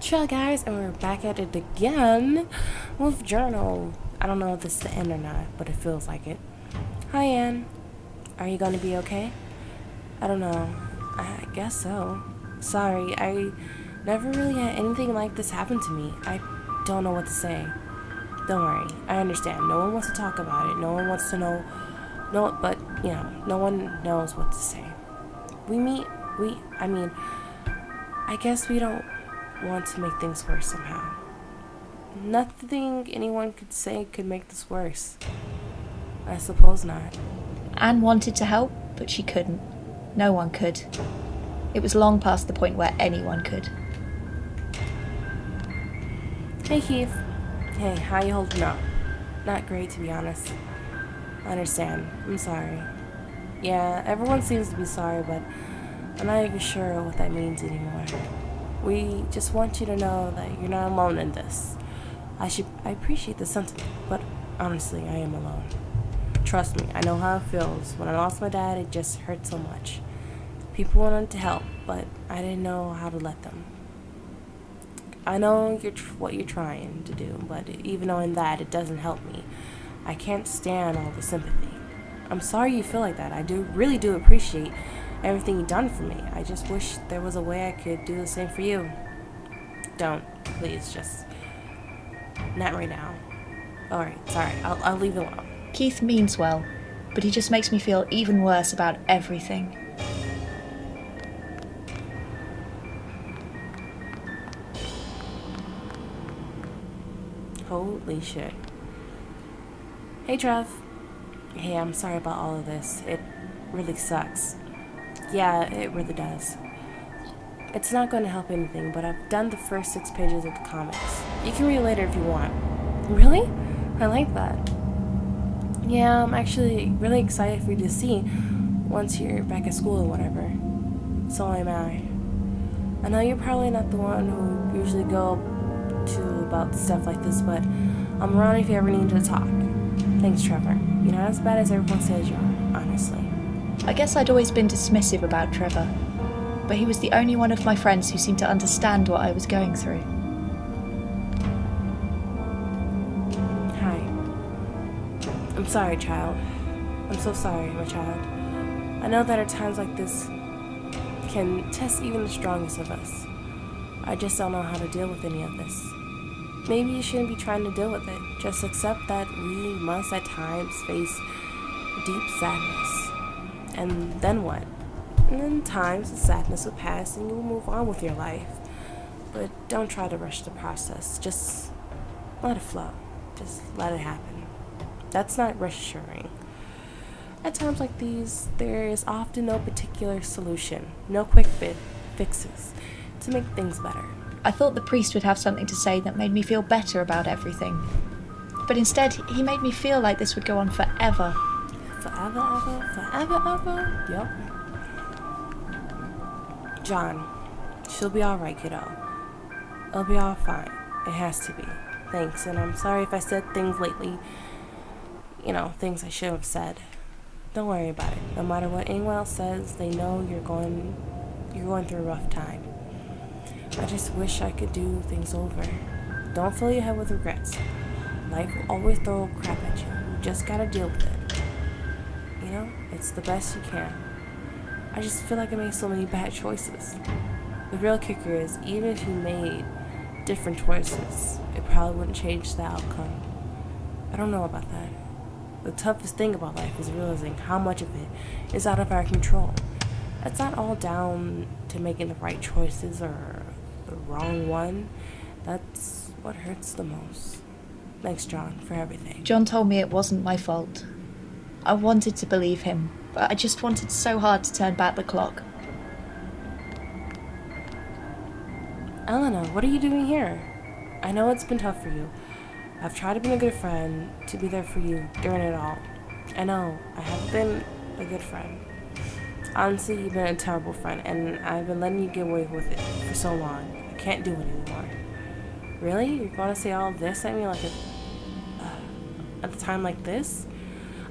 Ciao guys, and we're back at it again with Journal. I don't know if this is the end or not, but it feels like it. Hi Anne, are you gonna be okay? I don't know. I guess so. Sorry, I never really had anything like this happen to me. I don't know what to say. Don't worry, I understand. No one wants to talk about it. No one wants to know. No, but no one knows what to say. We meet. I mean, I guess we don't want to make things worse somehow. Nothing anyone could say could make this worse. I suppose not. Anne wanted to help, but she couldn't. No one could. It was long past the point where anyone could. Hey Keith. Hey, how you holding up? Not great, to be honest. I understand. I'm sorry. Yeah, everyone seems to be sorry, but I'm not even sure what that means anymore. We just want you to know that you're not alone in this. I appreciate the sentiment, but honestly, I am alone. Trust me, I know how it feels. When I lost my dad, it just hurt so much. People wanted to help, but I didn't know how to let them. I know what you're trying to do, but even knowing that, it doesn't help me. I can't stand all the sympathy. I'm sorry you feel like that. I really do appreciate everything you've done for me. I just wish there was a way I could do the same for you. Don't, please, just not right now. Alright, sorry, I'll leave it alone. Keith means well, but he just makes me feel even worse about everything. Holy shit. Hey Trev. Hey, I'm sorry about all of this. It really sucks. Yeah, it really does. It's not going to help anything, but I've done the first 6 pages of the comics. You can read later if you want. Really? I like that. Yeah, I'm actually really excited for you to see once you're back at school or whatever. So am I. I know you're probably not the one who usually go to about stuff like this, but I'm around if you ever need to talk. Thanks, Trevor. You're not as bad as everyone says you are, honestly. I guess I'd always been dismissive about Trevor, but he was the only one of my friends who seemed to understand what I was going through. Hi. I'm sorry, child. I'm so sorry, my child. I know that at times like this can test even the strongest of us. I just don't know how to deal with any of this. Maybe you shouldn't be trying to deal with it. Just accept that we must at times face deep sadness. And then what? And then times the sadness will pass and you'll move on with your life. But don't try to rush the process. Just let it flow. Just let it happen. That's not reassuring. At times like these, there is often no particular solution, no quick fixes to make things better. I thought the priest would have something to say that made me feel better about everything. But instead, he made me feel like this would go on forever. Forever? Yup. John, she'll be alright, kiddo. It'll be all fine. It has to be. Thanks, and I'm sorry if I said things lately, things I should have said. Don't worry about it. No matter what anyone else says, they know you're going through a rough time. I just wish I could do things over. Don't fill your head with regrets. Life will always throw crap at you. You just gotta deal with it. It's the best you can. I just feel like I made so many bad choices. The real kicker is, even if you made different choices, it probably wouldn't change the outcome. I don't know about that. The toughest thing about life is realizing how much of it is out of our control. It's not all down to making the right choices or the wrong one. That's what hurts the most. Thanks, John, for everything. John told me it wasn't my fault. I wanted to believe him, but I just wanted so hard to turn back the clock. Elena, what are you doing here? I know it's been tough for you. I've tried to be a good friend, to be there for you during it all. I know, I have been a good friend. Honestly, you've been a terrible friend, and I've been letting you get away with it for so long. I can't do it anymore. Really? You're gonna say all this at me at a time like this?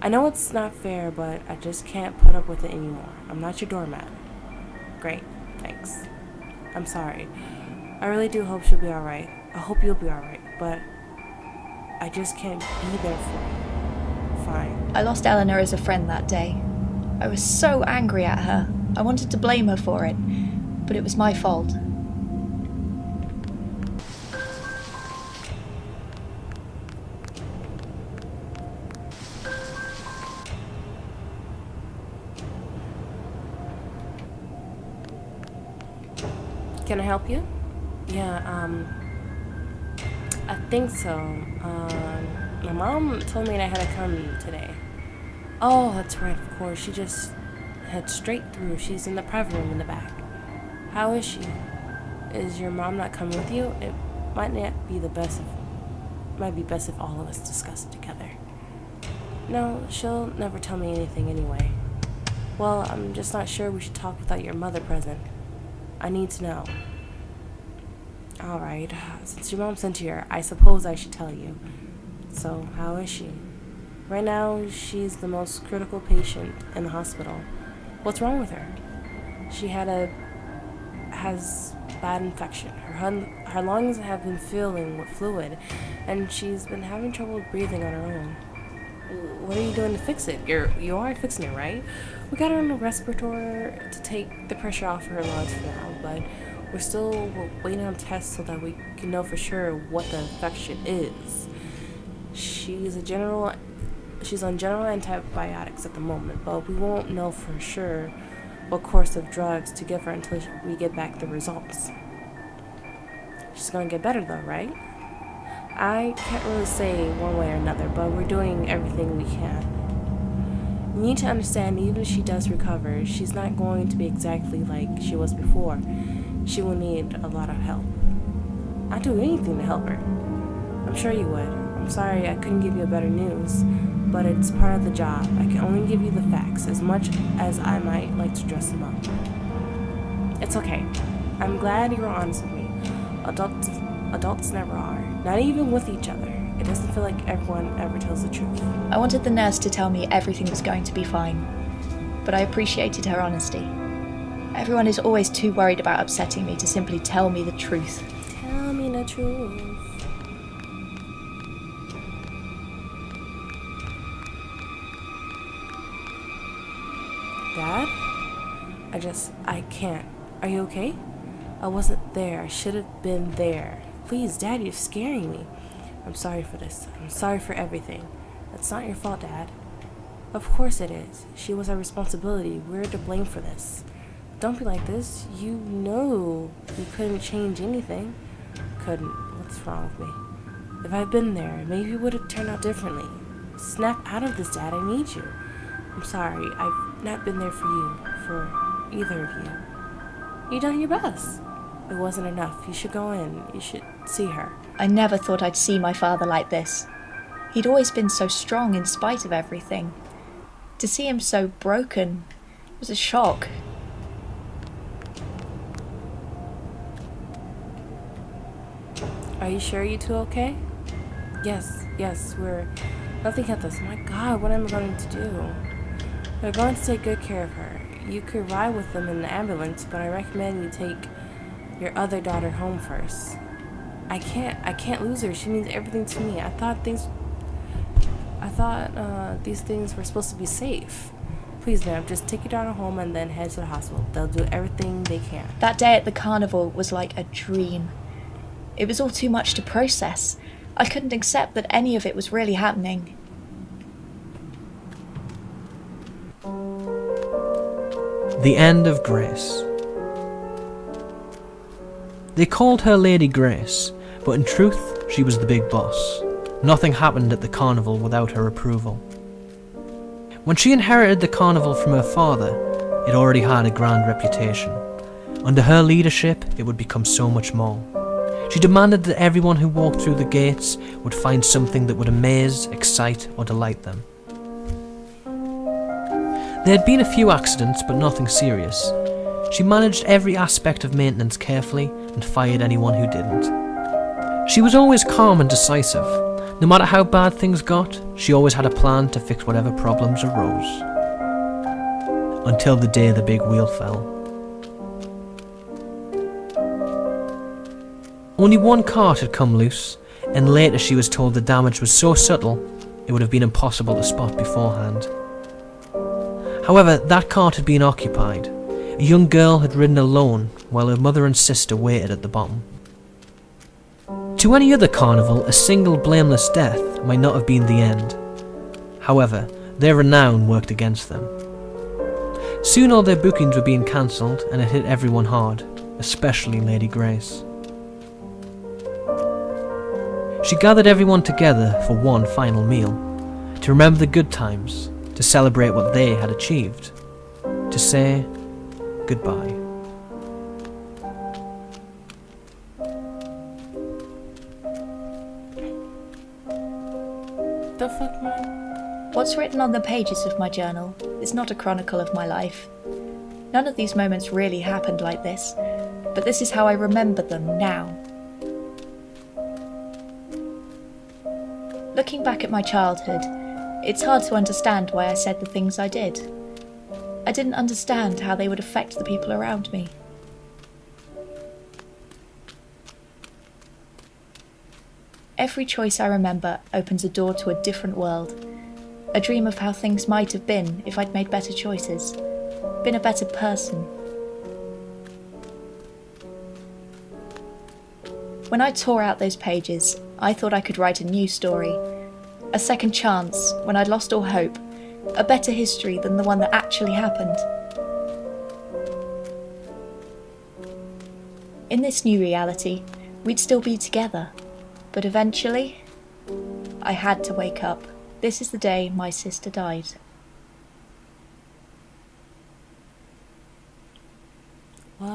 I know it's not fair, but I just can't put up with it anymore. I'm not your doormat. Great, thanks. I'm sorry. I really do hope she'll be alright. I hope you'll be alright, but I just can't be there for you. Fine. I lost Eleanor as a friend that day. I was so angry at her. I wanted to blame her for it, but it was my fault. Can I help you? Yeah, I think so. My mom told me I had to come today. Oh, that's right, of course. She just head straight through. She's in the private room in the back. How is she? Is your mom not coming with you? It might not be the best might be best if all of us discuss it together. No, she'll never tell me anything anyway. Well, I'm just not sure we should talk without your mother present. I need to know. Alright, since your mom sent you here, I suppose I should tell you. So, how is she? Right now, she's the most critical patient in the hospital. What's wrong with her? She has bad infection. Her lungs have been filling with fluid, and she's been having trouble breathing on her own. What are you doing to fix it? You are fixing it, right? We got her on a respirator to take the pressure off her lungs for now, but we're still waiting on tests so that we can know for sure what the infection is. She's on general antibiotics at the moment, but we won't know for sure what course of drugs to give her until we get back the results. She's gonna get better though, right? I can't really say one way or another, but we're doing everything we can. You need to understand, even if she does recover, she's not going to be exactly like she was before. She will need a lot of help. I'd do anything to help her. I'm sure you would. I'm sorry I couldn't give you better news, but it's part of the job. I can only give you the facts, as much as I might like to dress them up. It's okay. I'm glad you were honest with me. Adults never are. Not even with each other. It doesn't feel like everyone ever tells the truth. I wanted the nurse to tell me everything was going to be fine, but I appreciated her honesty. Everyone is always too worried about upsetting me to simply tell me the truth. Tell me the truth. Dad? I can't. Are you okay? I wasn't there. I should have been there. Please, Dad, you're scaring me. I'm sorry for this. I'm sorry for everything. That's not your fault, Dad. Of course it is. She was our responsibility. We're to blame for this. Don't be like this. You know you couldn't change anything. Couldn't. What's wrong with me? If I'd been there, maybe it would have turned out differently. Snap out of this, Dad. I need you. I'm sorry. I've not been there for you. For either of you. You done your best. It wasn't enough. You should go in. You should see her. I never thought I'd see my father like this. He'd always been so strong in spite of everything. To see him so broken was a shock. Are you sure you two okay? Yes, we're... Nothing hit us. My God, what am I going to do? We're going to take good care of her. You could ride with them in the ambulance, but I recommend you take your other daughter home first. I can't lose her. She means everything to me. I thought these things were supposed to be safe. Please, ma'am, just take your daughter home and then head to the hospital. They'll do everything they can. That day at the carnival was like a dream. It was all too much to process. I couldn't accept that any of it was really happening. The end of Grace. They called her Lady Grace, but in truth, she was the big boss. Nothing happened at the carnival without her approval. When she inherited the carnival from her father, it already had a grand reputation. Under her leadership, it would become so much more. She demanded that everyone who walked through the gates would find something that would amaze, excite, or delight them. There had been a few accidents, but nothing serious. She managed every aspect of maintenance carefully and fired anyone who didn't. She was always calm and decisive. No matter how bad things got, she always had a plan to fix whatever problems arose. Until the day the big wheel fell. Only one cart had come loose, and later she was told the damage was so subtle it would have been impossible to spot beforehand. However, that cart had been occupied. A young girl had ridden alone while her mother and sister waited at the bottom. To any other carnival, a single blameless death might not have been the end. However, their renown worked against them. Soon all their bookings were being cancelled, and it hit everyone hard, especially Lady Grace. She gathered everyone together for one final meal, to remember the good times, to celebrate what they had achieved, to say goodbye. The fuck, Mom? What's written on the pages of my journal is not a chronicle of my life. None of these moments really happened like this, but this is how I remember them now. Looking back at my childhood, it's hard to understand why I said the things I did. I didn't understand how they would affect the people around me. Every choice I remember opens a door to a different world, a dream of how things might have been if I'd made better choices, been a better person. When I tore out those pages, I thought I could write a new story, a second chance when I'd lost all hope, a better history than the one that actually happened. In this new reality, we'd still be together, but eventually, I had to wake up. This is the day my sister died. What?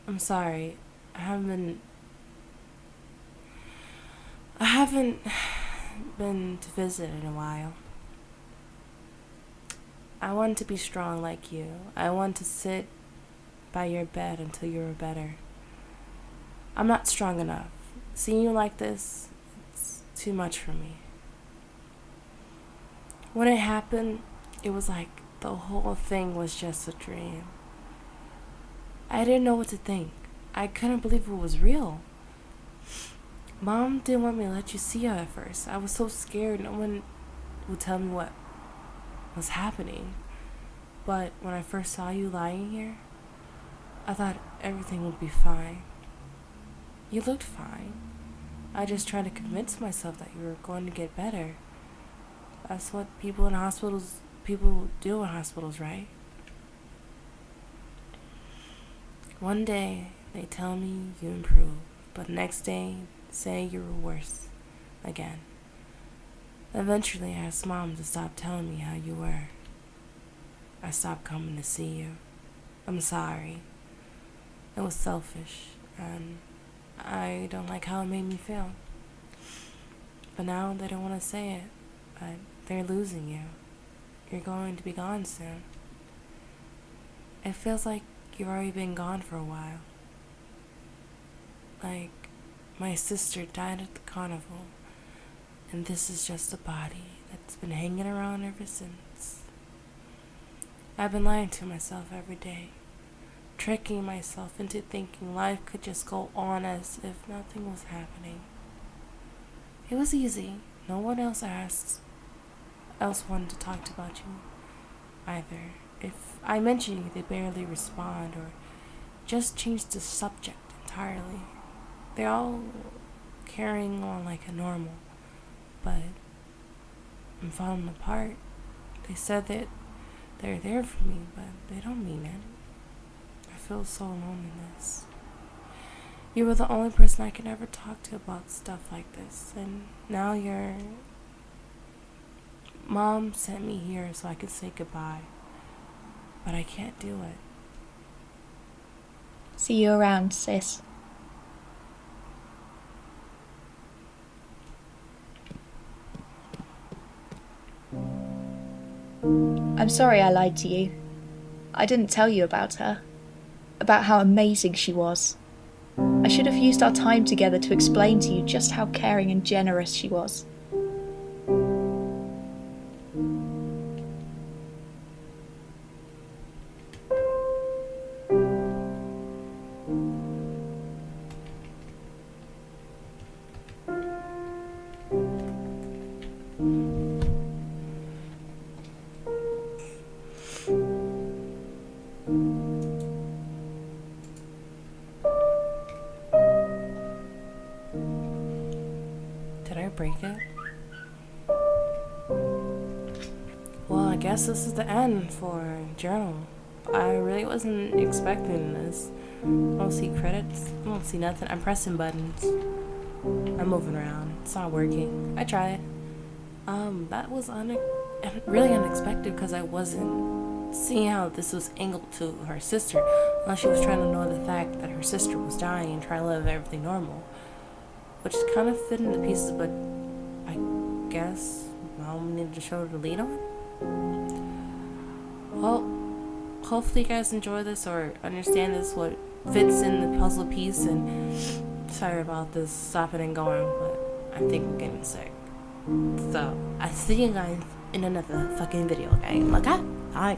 I'm sorry. I haven't been to visit in a while. I want to be strong like you. I want to sit by your bed until you were better. I'm not strong enough. Seeing you like this, it's too much for me. When it happened, it was like the whole thing was just a dream. I didn't know what to think. I couldn't believe it was real. Mom didn't want me to let you see her at first. I was so scared no one would tell me what was happening. But when I first saw you lying here, I thought everything would be fine. You looked fine. I just tried to convince myself that you were going to get better. That's what people do in hospitals, right? One day, they tell me you improved, but the next day, say you were worse again. Eventually, I asked Mom to stop telling me how you were. I stopped coming to see you. I'm sorry. It was selfish, and I don't like how it made me feel. But now they don't want to say it, but they're losing you. You're going to be gone soon. It feels like you've already been gone for a while. Like my sister died at the carnival, and this is just a body that's been hanging around ever since. I've been lying to myself every day, tricking myself into thinking life could just go on as if nothing was happening. It was easy. No one else wanted to talk about you either. If I mention you, they barely respond or just change the subject entirely. They're all carrying on like a normal, but I'm falling apart. They said that they're there for me, but they don't mean it. I feel so alone in this. You were the only person I could ever talk to about stuff like this, and now Mom sent me here so I could say goodbye, but I can't do it. See you around, sis. I'm sorry I lied to you. I didn't tell you about her, about how amazing she was. I should have used our time together to explain to you just how caring and generous she was. break it. Well, I guess this is the end for Journal. I really wasn't expecting this. I don't see credits. I don't see nothing. I'm pressing buttons. I'm moving around. It's not working. I tried. That was really unexpected because I wasn't seeing how this was angled to her sister, unless she was trying to ignore the fact that her sister was dying and try to live everything normal, which is kind of fit into pieces, but I guess Mom needed to show her the lead on. Well, hopefully you guys enjoy this or understand this, what fits in the puzzle piece, and sorry about this stopping and going, but I think I'm getting sick. So, I see you guys in another fucking video game, okay? Bye.